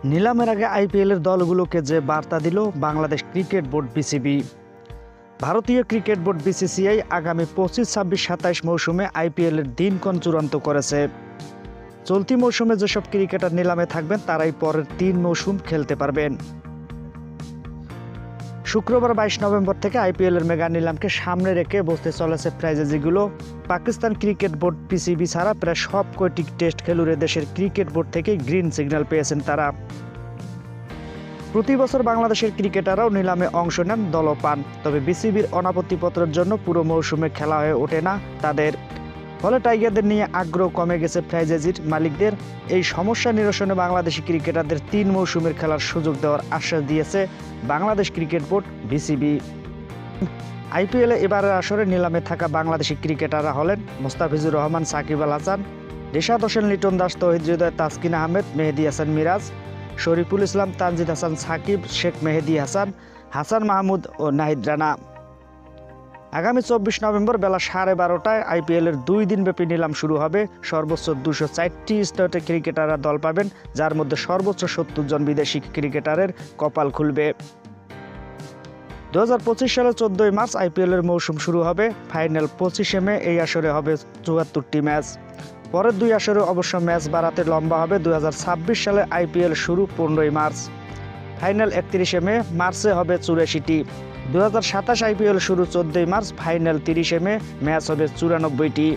নিলামের আগে আইপিএলের দলগুলোকে যে বার্তা দিল বাংলাদেশ ক্রিকেট বোর্ড বিসিবি। ভারতীয় ক্রিকেট বোর্ড বিসিসিআই আগামী 25, 26, 27 মৌসুমে আইপিএলের দিনক্ষণ চূড়ান্ত করেছে। চলতি মৌসুমে যেসব ক্রিকেটার নিলামে থাকবেন তারাই পরের 3 মৌসুম খেলতে পারবেন। শুক্রবার 22 নভেম্বর থেকে আইপিএলের মেগা নিলামকে সামনে রেখে বসতে চলেছে ফ্র্যাঞ্চাইজিগুলো। পাকিস্তান ক্রিকেট বোর্ড পিসিবি ছাড়া প্রায় সব কয়টি টেস্ট খেলুড়ে দেশের ক্রিকেট বোর্ড থেকে গ্রিন সিগন্যাল পেয়েছেন তারা। প্রতি বছর বাংলাদেশের ক্রিকেটাররাও নিলামে অংশ নেন, দলও পান। তবে বিসিবির অনাপত্তিপত্রের জন্য পুরো মৌসুমে খেলা হয়ে ওঠে না তাদের। ফলে টাইগারদের নিয়ে আগ্রহ কমে গেছে ফ্র্যাঞ্চাইজির মালিকদের। এই সমস্যা নিরসনে বাংলাদেশি ক্রিকেটারদের 3 মৌসুমের খেলার সুযোগ দেওয়ার আশ্বাস দিয়েছে বাংলাদেশ ক্রিকেট বোর্ড বিসিবি। আইপিএলে এবারের আসরে নিলামে থাকা বাংলাদেশি ক্রিকেটাররা হলেন মোস্তাফিজুর রহমান, সাকিব আল হাসান, রিশাদ হোসেন, লিটন দাস, তৌহিদ হৃদয়, তাসকিন আহমেদ, মেহেদী হাসান মিরাজ, শরীফুল ইসলাম, তানজিদ হাসান সাকিব, শেখ মেহেদী হাসান, হাসান মাহমুদ ও নাহিদ রানা। আগামী 24 নভেম্বর বেলা 12:30টায় আইপিএলের 2 দিনব্যাপী নিলাম শুরু হবে। সর্বোচ্চ 204টি স্টেটে ক্রিকেটাররা দল পাবেন, যার মধ্যে সর্বোচ্চ 70 জন বিদেশি ক্রিকেটারের কপাল খুলবে। 2025 সালের 14 মার্চ আইপিএলের মৌসুম শুরু হবে। ফাইনাল 25 মে। এই আসরে হবে 74টি ম্যাচ। পরের 2 আসরে অবশ্য ম্যাচ বাড়াতে লম্বা হবে। 2026 সালে আইপিএল শুরু 15 মার্চ। ফাইনাল 31 মে। মার্চে হবে 84টি। 2027 আইপিএল শুরু 14 মার্চ। ফাইনাল 30 মে। ম্যাচ হবে 94টি।